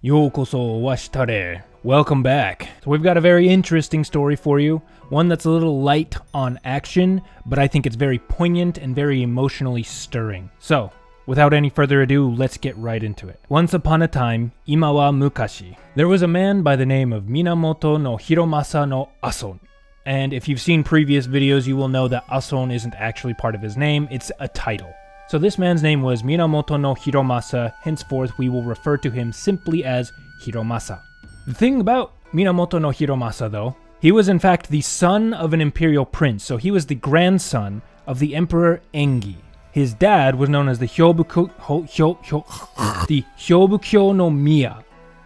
Yokoso washitare. Welcome back. So we've got a very interesting story for you. One that's a little light on action, but I think it's very poignant and very emotionally stirring. So, without any further ado, let's get right into it. Once upon a time, ima wa mukashi, there was a man by the name of Minamoto no Hiromasa no Ason. And if you've seen previous videos, you will know that Ason isn't actually part of his name, it's a title. So this man's name was Minamoto no Hiromasa, henceforth we will refer to him simply as Hiromasa. The thing about Minamoto no Hiromasa though, he was in fact the son of an imperial prince, so he was the grandson of the Emperor Engi. His dad was known as the Hyobukyo no Miya,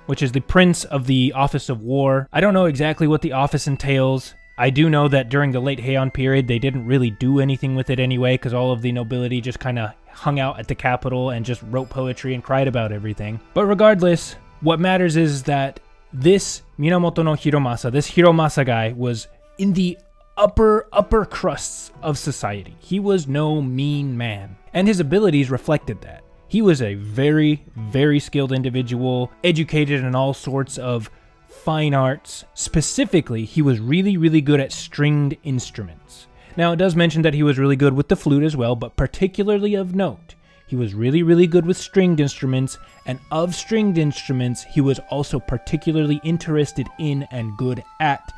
which is the Prince of the Office of War. I don't know exactly what the office entails. I do know that during the late Heian period, they didn't really do anything with it anyway, because all of the nobility just kind of hung out at the capital and just wrote poetry and cried about everything. But regardless, what matters is that this Minamoto no Hiromasa, this Hiromasa guy, was in the upper crusts of society. He was no mean man, and his abilities reflected that. He was a very, very skilled individual, educated in all sorts of fine arts. Specifically, he was really good at stringed instruments. Now, it does mention that he was really good with the flute as well, but particularly of note, he was really good with stringed instruments, and of stringed instruments, he was also particularly interested in and good at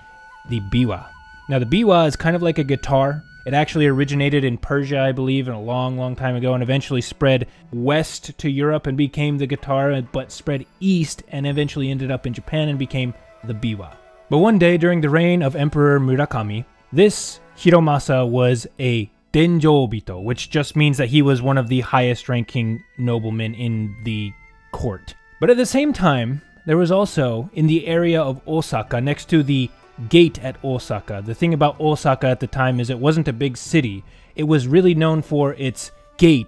the biwa. Now, the biwa is kind of like a guitar. It actually originated in Persia, I believe, in a long time ago, and eventually spread west to Europe and became the guitar, but spread east and eventually ended up in Japan and became the biwa. But one day, during the reign of Emperor Murakami, this Hiromasa was a denjōbito, which just means that he was one of the highest-ranking noblemen in the court. But at the same time, there was also, in the area of Osaka, next to the gate at Osaka. The thing about Osaka at the time is it wasn't a big city. It was really known for its gate,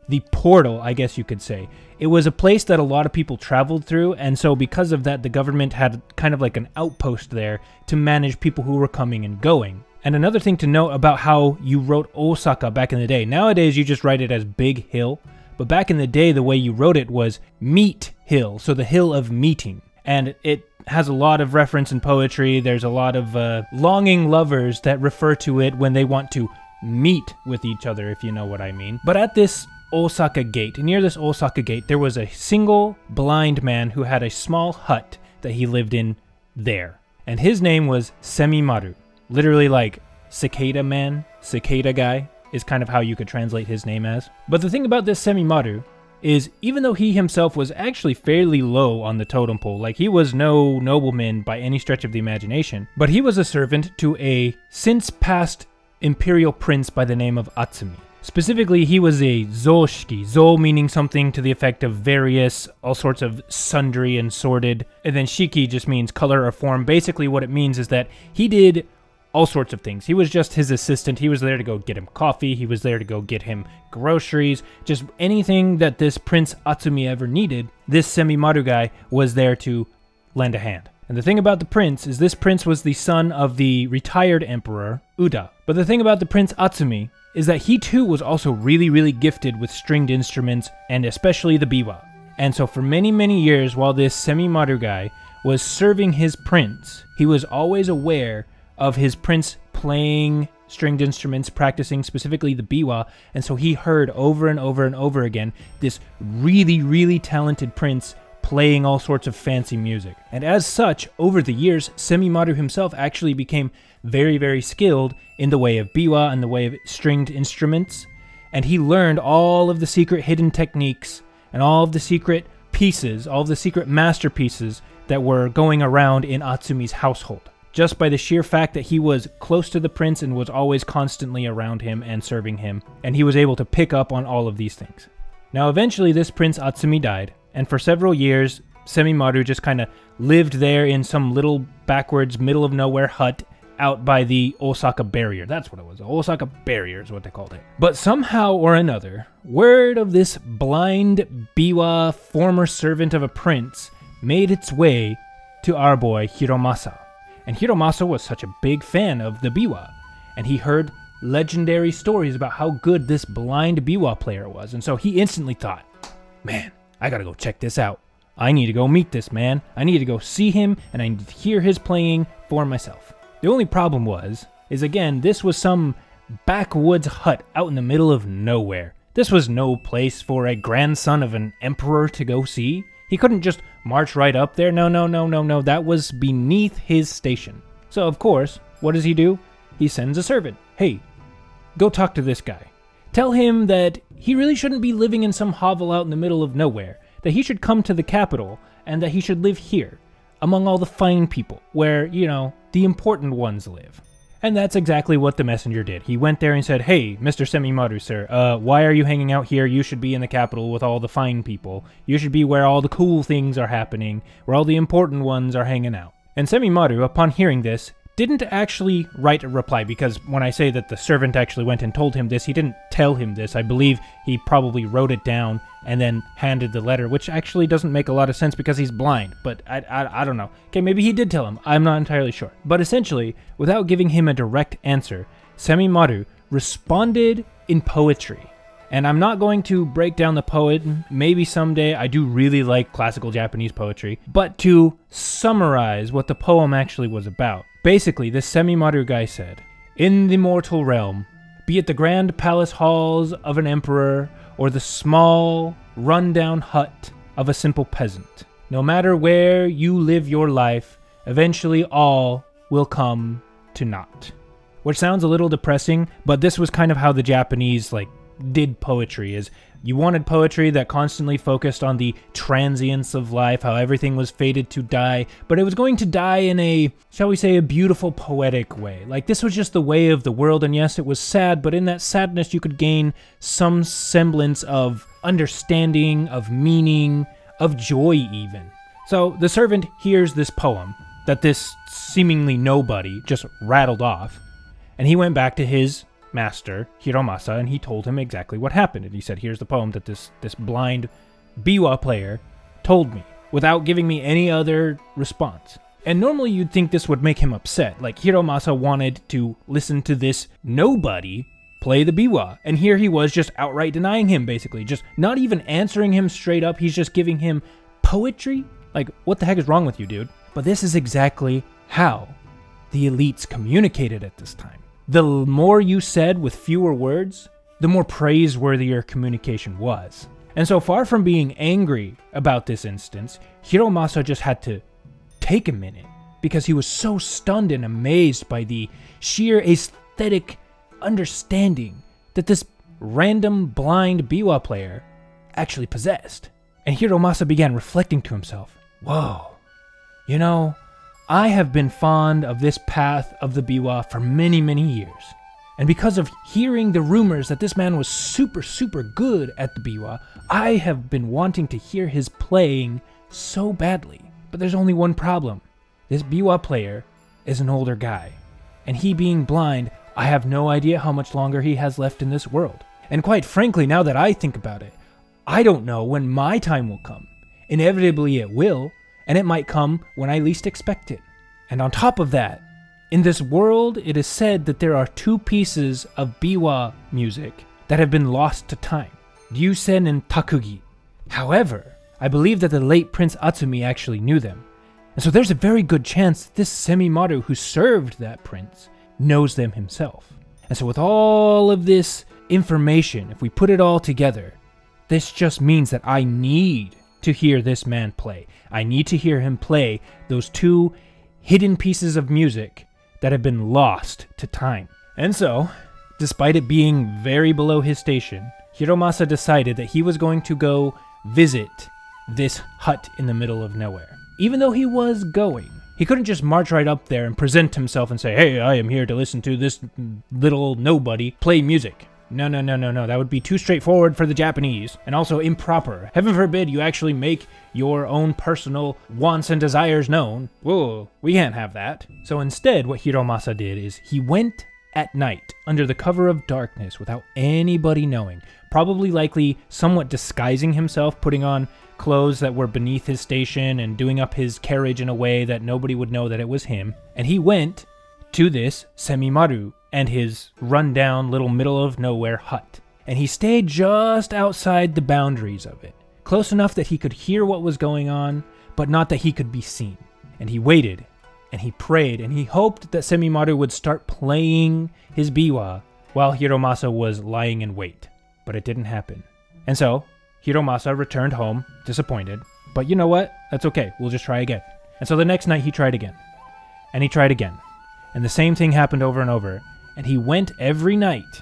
the portal, I guess you could say. It was a place that a lot of people traveled through, and so because of that, the government had kind of like an outpost there to manage people who were coming and going. And another thing to note about how you wrote Osaka back in the day, nowadays you just write it as Big Hill, but back in the day the way you wrote it was Meet Hill, so the hill of meeting. And it has a lot of reference in poetry. There's a lot of longing lovers that refer to it when they want to meet with each other, if you know what I mean. But at this Osaka gate, near this Osaka gate, there was a single blind man who had a small hut that he lived in there. And his name was Semimaru. Literally like cicada man, cicada guy is kind of how you could translate his name as. But the thing about this Semimaru is even though he himself was actually fairly low on the totem pole, like he was no nobleman by any stretch of the imagination, but he was a servant to a since passed imperial prince by the name of Atsumi. Specifically, he was a zoshiki, zo meaning something to the effect of various, all sorts of sundry and sordid, and then shiki just means color or form. Basically what it means is that he did all sorts of things. He was just his assistant. He was there to go get him coffee. He was there to go get him groceries. Just anything that this Prince Atsumi ever needed, this Semimaru guy was there to lend a hand. And the thing about the prince is this prince was the son of the retired emperor, Uda. But the thing about the Prince Atsumi is that he too was also really gifted with stringed instruments, and especially the biwa. And so for many years while this Semimaru guy was serving his prince, he was always aware of his prince playing stringed instruments, practicing specifically the biwa, and so he heard over and over again this really talented prince playing all sorts of fancy music. And as such, over the years, Semimaru himself actually became very skilled in the way of biwa and the way of stringed instruments, and he learned all of the secret hidden techniques and all of the secret pieces, all of the secret masterpieces that were going around in Atsumi's household, just by the sheer fact that he was close to the prince and was always constantly around him and serving him, and he was able to pick up on all of these things. Now eventually this Prince Atsumi died, and for several years Semimaru just kind of lived there in some little backwards middle of nowhere hut out by the Osaka barrier. That's what it was. The Osaka barrier is what they called it. But somehow or another, word of this blind biwa former servant of a prince made its way to our boy Hiromasa. And Hiromasa was such a big fan of the biwa, and he heard legendary stories about how good this blind biwa player was, and so he instantly thought, man, I gotta go check this out. I need to go meet this man. I need to go see him, and I need to hear his playing for myself. The only problem is again, this was some backwoods hut out in the middle of nowhere. This was no place for a grandson of an emperor to go see. He couldn't just march right up there. No. That was beneath his station. So, of course, what does he do? He sends a servant. Hey, go talk to this guy. Tell him that he really shouldn't be living in some hovel out in the middle of nowhere. That he should come to the capital, and that he should live here, among all the fine people, where, the important ones live. And that's exactly what the messenger did. He went there and said, hey, Mr. Semimaru, sir, why are you hanging out here? You should be in the capital with all the fine people. You should be where all the cool things are happening, where all the important ones are hanging out. And Semimaru, upon hearing this, didn't actually write a reply, because when I say that the servant actually went and told him this, he didn't tell him this. I believe he probably wrote it down and then handed the letter, which actually doesn't make a lot of sense because he's blind, but I don't know. Okay, maybe he did tell him. I'm not entirely sure. But essentially, without giving him a direct answer, Semimaru responded in poetry. And I'm not going to break down the poem. Maybe someday. I do really like classical Japanese poetry. But to summarize what the poem actually was about, basically, this Semimaru guy said, in the mortal realm, be it the grand palace halls of an emperor or the small, run-down hut of a simple peasant, no matter where you live your life, eventually all will come to naught. Which sounds a little depressing, but this was kind of how the Japanese, did poetry, is you wanted poetry that constantly focused on the transience of life, how everything was fated to die, but it was going to die in a, shall we say, a beautiful, poetic way. This was just the way of the world, and yes, it was sad, but in that sadness you could gain some semblance of understanding, of meaning, of joy even. So the servant hears this poem that this seemingly nobody just rattled off, and he went back to his master, Hiromasa, and he told him exactly what happened. And he said, here's the poem that this blind biwa player told me, without giving me any other response. And normally you'd think this would make him upset. Hiromasa wanted to listen to this nobody play the biwa. And here he was just outright denying him, basically. Just not even answering him straight up. He's just giving him poetry? What the heck is wrong with you, dude? But this is exactly how the elites communicated at this time. The more you said with fewer words, the more praiseworthy your communication was. And so far from being angry about this instance, Hiromasa just had to take a minute because he was so stunned and amazed by the sheer aesthetic understanding that this random blind biwa player actually possessed. And Hiromasa began reflecting to himself, whoa, I have been fond of this path of the biwa for many, many years. And because of hearing the rumors that this man was super, super good at the biwa, I have been wanting to hear his playing so badly. But there's only one problem. This biwa player is an older guy. And he being blind, I have no idea how much longer he has left in this world. And quite frankly, now that I think about it, I don't know when my time will come. Inevitably it will. And it might come when I least expect it. And on top of that, in this world, it is said that there are two pieces of biwa music that have been lost to time, Ryusen and Takugi. However, I believe that the late Prince Atsumi actually knew them. And so there's a very good chance that this Semimaru who served that prince knows them himself. And so with all of this information, if we put it all together, this just means that I need to hear this man play. I need to hear him play those two hidden pieces of music that have been lost to time. And so, despite it being very below his station, Hiromasa decided that he was going to go visit this hut in the middle of nowhere. Even though he was going, he couldn't just march right up there and present himself and say, hey, I am here to listen to this little nobody play music. No. That would be too straightforward for the Japanese, and also improper. Heaven forbid you actually make your own personal wants and desires known. Whoa, we can't have that. So instead, what Hiromasa did is he went at night under the cover of darkness without anybody knowing, probably likely somewhat disguising himself, putting on clothes that were beneath his station and doing up his carriage in a way that nobody would know that it was him. And he went to this Semimaru and his rundown little middle of nowhere hut. And he stayed just outside the boundaries of it, close enough that he could hear what was going on, but not that he could be seen. And he waited, and he prayed, and he hoped that Semimaru would start playing his biwa while Hiromasa was lying in wait. But it didn't happen. And so, Hiromasa returned home, disappointed. But you know what? That's okay. We'll just try again. And so the next night he tried again. And he tried again. And the same thing happened over and over. And he went every night,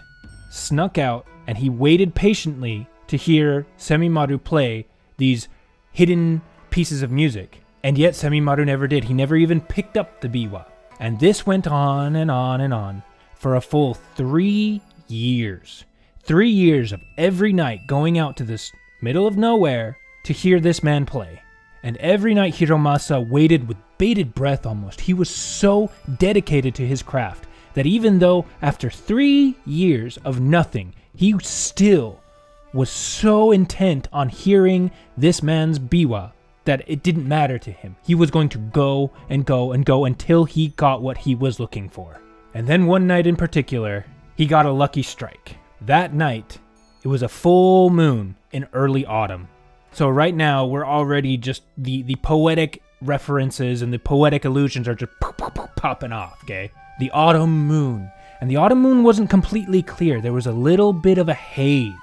snuck out, and he waited patiently to hear Semimaru play these hidden pieces of music. And yet Semimaru never did. He never even picked up the biwa. And this went on and on and on for a full 3 years. 3 years of every night going out to this middle of nowhere to hear this man play. And every night Hiromasa waited with bated breath almost. He was so dedicated to his craft that even though after 3 years of nothing, he still was so intent on hearing this man's biwa that it didn't matter to him. He was going to go and go and go until he got what he was looking for. And then one night in particular, he got a lucky strike. That night, it was a full moon in early autumn. So right now, we're already just, the poetic references and the poetic allusions are just popping off, okay? The autumn moon. And the autumn moon wasn't completely clear. There was a little bit of a haze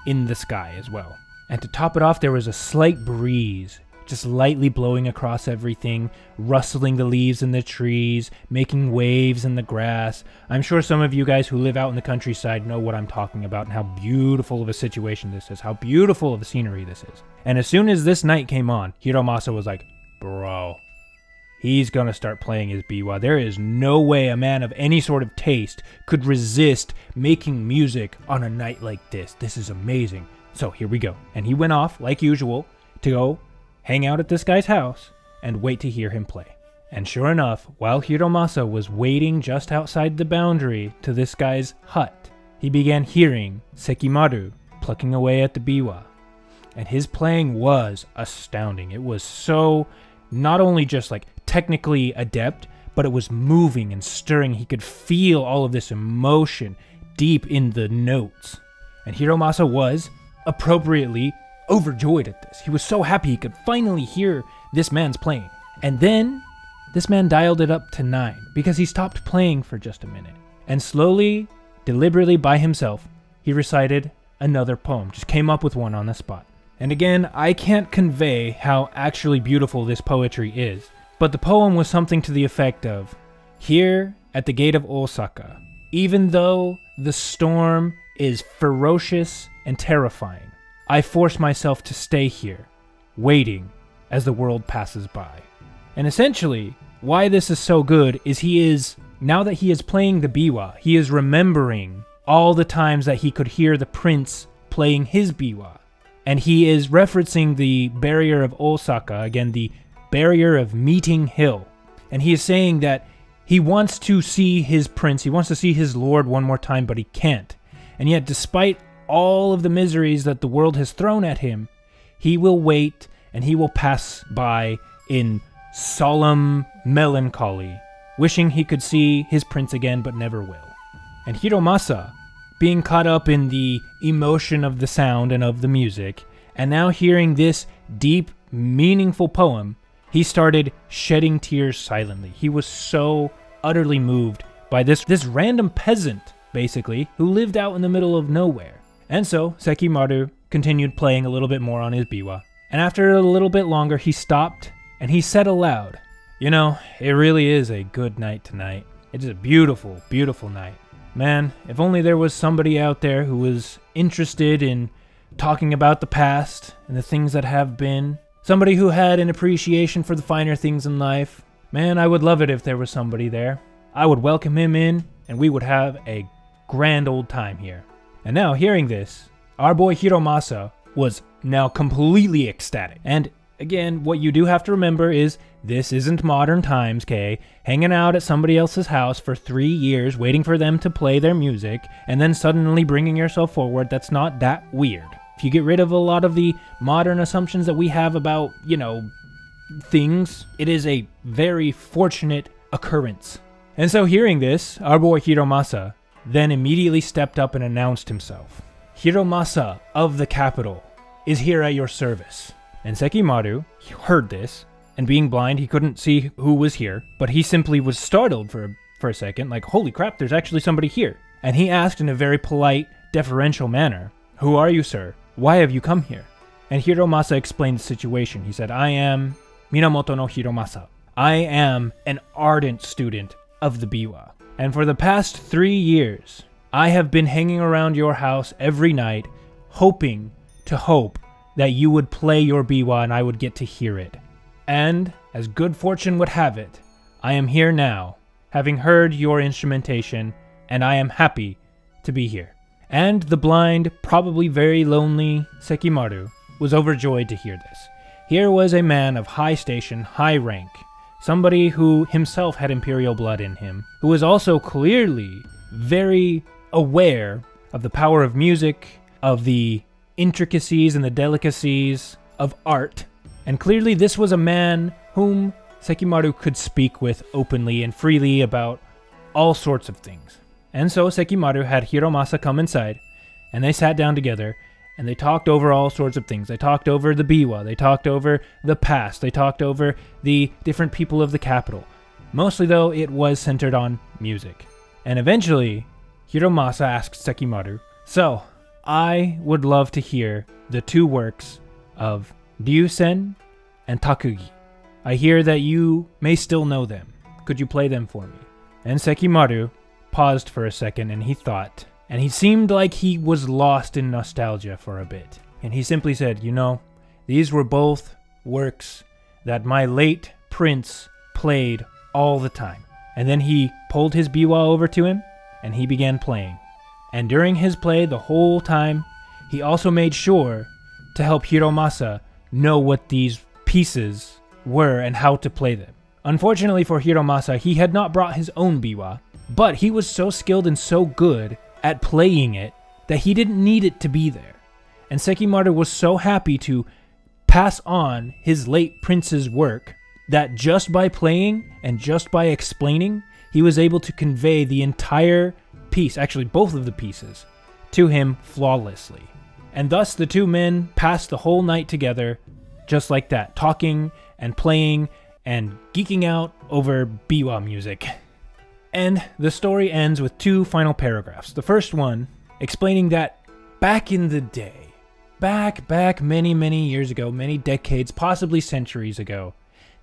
in the sky as well. And to top it off, there was a slight breeze, just lightly blowing across everything, rustling the leaves in the trees, making waves in the grass. I'm sure some of you guys who live out in the countryside know what I'm talking about and how beautiful of a situation this is, how beautiful of a scenery this is. And as soon as this night came on, Hiromasa was like, bro, he's gonna start playing his biwa. There is no way a man of any sort of taste could resist making music on a night like this. This is amazing. So here we go. And he went off, like usual, to go hang out at this guy's house and wait to hear him play. And sure enough, while Hiromasa was waiting just outside the boundary to this guy's hut, he began hearing Semimaru plucking away at the biwa. And his playing was astounding. It was so not only just like technically adept, but it was moving and stirring. He could feel all of this emotion deep in the notes. And Hiromasa was appropriately overjoyed at this. He was so happy he could finally hear this man's playing. And then this man dialed it up to 9 because he stopped playing for just a minute. And slowly, deliberately by himself, he recited another poem. Just came up with one on the spot. And again, I can't convey how actually beautiful this poetry is, but the poem was something to the effect of, here at the gate of Osaka, even though the storm is ferocious and terrifying, I force myself to stay here, waiting as the world passes by. And essentially, why this is so good is now that he is playing the biwa, he is remembering all the times that he could hear the prince playing his biwa. And he is referencing the barrier of Osaka, again, the barrier of Meeting Hill. And he is saying that he wants to see his prince, he wants to see his lord one more time, but he can't. And yet, despite all of the miseries that the world has thrown at him, he will wait and he will pass by in solemn melancholy, wishing he could see his prince again, but never will. And Hiromasa, being caught up in the emotion of the sound and of the music, and now hearing this deep, meaningful poem, he started shedding tears silently. He was so utterly moved by this random peasant, basically, who lived out in the middle of nowhere. And so, Semimaru continued playing a little bit more on his biwa. And after a little bit longer, he stopped, and he said aloud, you know, it really is a good night tonight. It is a beautiful, beautiful night. Man, if only there was somebody out there who was interested in talking about the past and the things that have been. Somebody who had an appreciation for the finer things in life. Man, I would love it if there was somebody there. I would welcome him in, and we would have a grand old time here. And now, hearing this, our boy Hiromasa was now completely ecstatic. And again, what you do have to remember is this isn't modern times, okay? Hanging out at somebody else's house for 3 years, waiting for them to play their music, and then suddenly bringing yourself forward, that's not that weird. If you get rid of a lot of the modern assumptions that we have about, you know, things, it is a very fortunate occurrence. And so hearing this, our boy Hiromasa then immediately stepped up and announced himself. Hiromasa of the capital is here at your service. And Semimaru heard this, and being blind, he couldn't see who was here, but he simply was startled for a second, like, holy crap, there's actually somebody here. And he asked in a very polite, deferential manner, "Who are you, sir? Why have you come here?" And Hiromasa explained the situation. He said, "I am Minamoto no Hiromasa. I am an ardent student of the biwa. And for the past 3 years, I have been hanging around your house every night, hoping to hope that you would play your biwa and I would get to hear it. And, as good fortune would have it, I am here now, having heard your instrumentation, and I am happy to be here." And the blind, probably very lonely Semimaru was overjoyed to hear this. Here was a man of high station, high rank, somebody who himself had imperial blood in him, who was also clearly very aware of the power of music, of the intricacies and the delicacies of art, and clearly this was a man whom Semimaru could speak with openly and freely about all sorts of things. And so Semimaru had Hiromasa come inside, and they sat down together, and they talked over all sorts of things. They talked over the biwa, they talked over the past, they talked over the different people of the capital. Mostly, though, it was centered on music. And eventually, Hiromasa asked Semimaru, "So, I would love to hear the 2 works of Ryusen and Takugi. I hear that you may still know them. Could you play them for me?" And Semimaru paused for a second, and he thought, and he seemed like he was lost in nostalgia for a bit. And he simply said, "You know, these were both works that my late prince played all the time." And then he pulled his biwa over to him, and he began playing. And during his play the whole time, he also made sure to help Hiromasa know what these pieces were and how to play them. Unfortunately for Hiromasa, he had not brought his own biwa, but he was so skilled and so good at playing it that he didn't need it to be there. And Semimaru was so happy to pass on his late prince's work that just by playing and just by explaining, he was able to convey the entire piece, actually both of the pieces, to him flawlessly. And thus the 2 men passed the whole night together just like that, talking and playing and geeking out over biwa music. And the story ends with 2 final paragraphs. The first one explaining that back in the day, back many years ago, many decades, possibly centuries ago,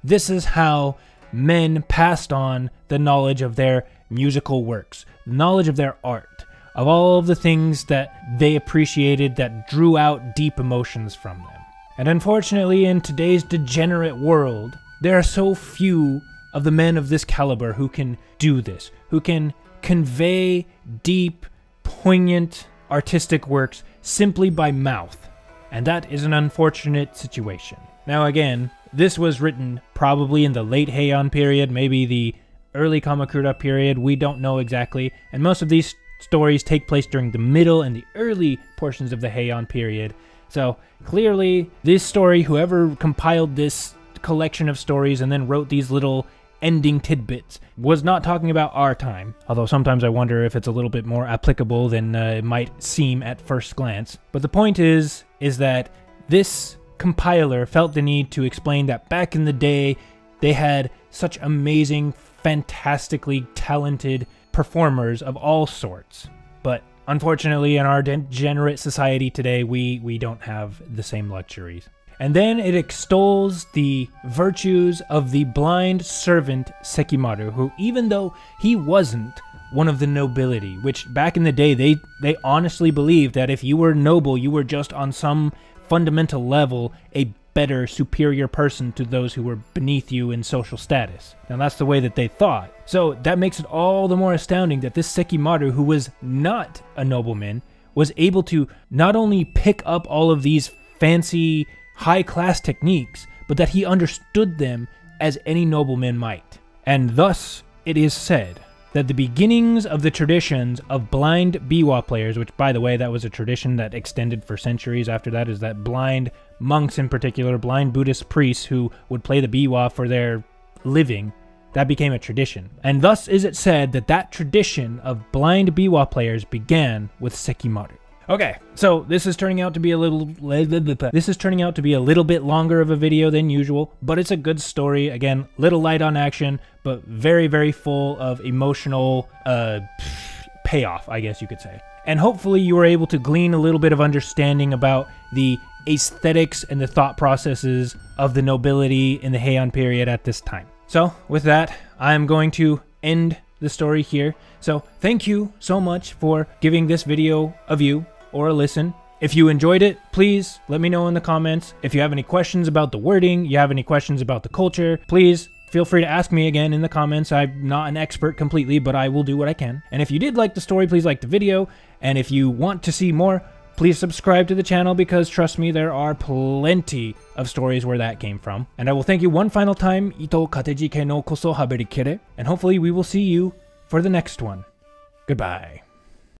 this is how men passed on the knowledge of their musical works, the knowledge of their art, of all of the things that they appreciated that drew out deep emotions from them. And unfortunately, in today's degenerate world, there are so few of the men of this caliber who can do this, who can convey deep, poignant, artistic works simply by mouth. And that is an unfortunate situation. Now again, this was written probably in the late Heian period, maybe the early Kamakura period, we don't know exactly, and most of these stories take place during the middle and the early portions of the Heian period. So clearly, this story, whoever compiled this collection of stories and then wrote these little ending tidbits, was not talking about our time, although sometimes I wonder if it's a little bit more applicable than it might seem at first glance. But the point is that this compiler felt the need to explain that back in the day, they had such amazing, fantastically talented performers of all sorts. But unfortunately, in our degenerate society today, we don't have the same luxuries. And then it extols the virtues of the blind servant Semimaru, who, even though he wasn't one of the nobility, which back in the day they honestly believed that if you were noble, you were just on some fundamental level a better, superior person to those who were beneath you in social status. Now that's the way that they thought. So that makes it all the more astounding that this Semimaru, who was not a nobleman, was able to not only pick up all of these fancy, high-class techniques, but that he understood them as any nobleman might. And thus, it is said that the beginnings of the traditions of blind biwa players, which, by the way, that was a tradition that extended for centuries after that, is that blind monks in particular, blind Buddhist priests who would play the biwa for their living, that became a tradition. And thus is it said that that tradition of blind biwa players began with Semimaru. Okay, so this is turning out to be a little bit longer of a video than usual, but it's a good story. Again, little light on action, but very, very full of emotional payoff, I guess you could say. And hopefully you were able to glean a little bit of understanding about the aesthetics and the thought processes of the nobility in the Heian period at this time. So with that, I'm going to end the story here. So thank you so much for giving this video a view or a listen. If you enjoyed it, please let me know in the comments. If you have any questions about the wording, you have any questions about the culture, please feel free to ask me again in the comments. I'm not an expert completely, but I will do what I can. And if you did like the story, please like the video. And if you want to see more, please subscribe to the channel, because trust me, there are plenty of stories where that came from. And I will thank you one final time, Ito kateji ke no koso haberi kere, and hopefully we will see you for the next one. Goodbye.